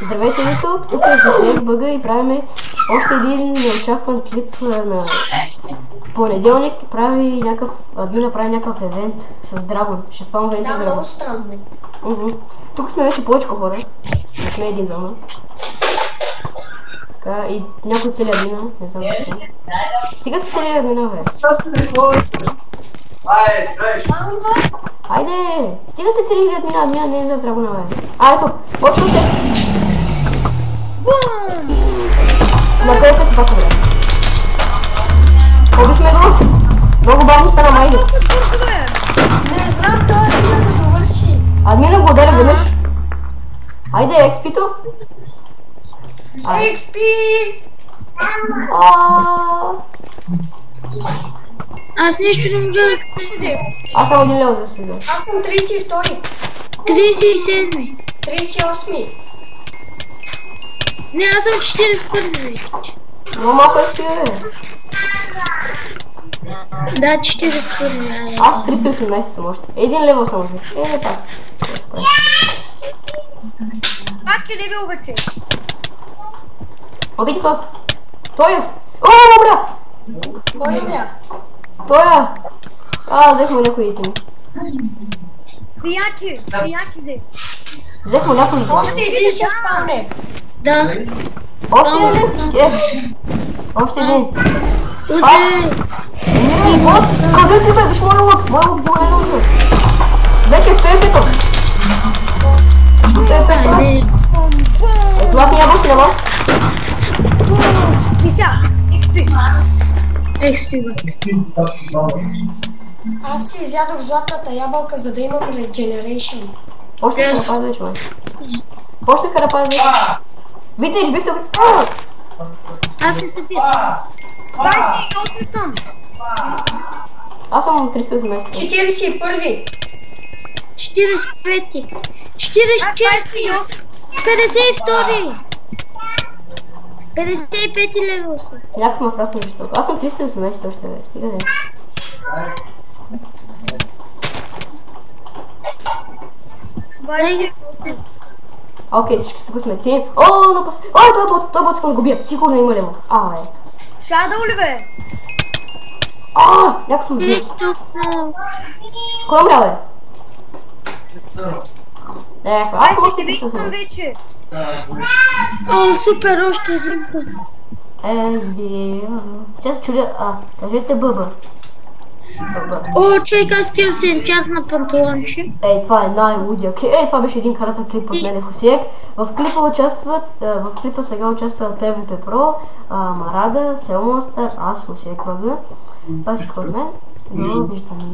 Здравейте, YouTube, тук е Хусейн Бъга и правим още един неочакван клип на понеделник. Админа прави някакъв евент с Драгон. Ще спамва евент с Драгон. Да, много странно. Тук сме вече повече хора. Не сме един-двама. Така, и някой цели админа, не знам какво. Стига сте цели админа, бе. Айде! Стига сте цели админа не е за Драгона, бе. Ето, почва се! На кой път пак, бе? Побихме го! Много бавно стана майде. Не знам, той админа го довърши. Админа го ударя веднъж. Айде, експито! XP! Аз нищо не можа да кажа. Аз съм 1 лева за сега. Аз съм 32. 37. 38. Не, аз съм 41 вече. Но малко експи, бе. Да, 41. Аз 318 съм още. 1 лева съм още. Не пак. Пак е левел вече. Обиди това. Той е. О, добре! Кой умря? Той е. Взехме някои итеми. Приятели. Взехме някои итеми. Още един ще спалне. Да. Още един? Още един. Утре. Къде ти бе? Виж моя лук. Моя лук взема една лук. Вече е в ПВП-то. Златни ябълки на вас. Аз си изядох златната ябълка, за да имам regeneration. Почнаха да падаш, май. Почнаха да падаш. Витеж, бихте. Аз се събира. Аз съм 318. 41. 45. 46. 52. 55 левел съм. Някакъв ме прасна защото. Аз съм 318 още, бе. Стига да е. Окей, всички тук сме ти. Напас. Той бот искам да го бия. Сигурно има лево. Шадъл ли бе? Някакъв ме бия. Кой умря, бе? Аз съм още 318. Супер, още един път. Сега се чудя. Кажете бъба. Човек, аз стигам се час на панталонче. Това е най-лудия клип. Това беше един каратен клип от мене, Хусек. В клипа сега участват PvP Pro, Марада, Селмастър, аз, Хусек Бъга. Това е всичко от мен. До виждане.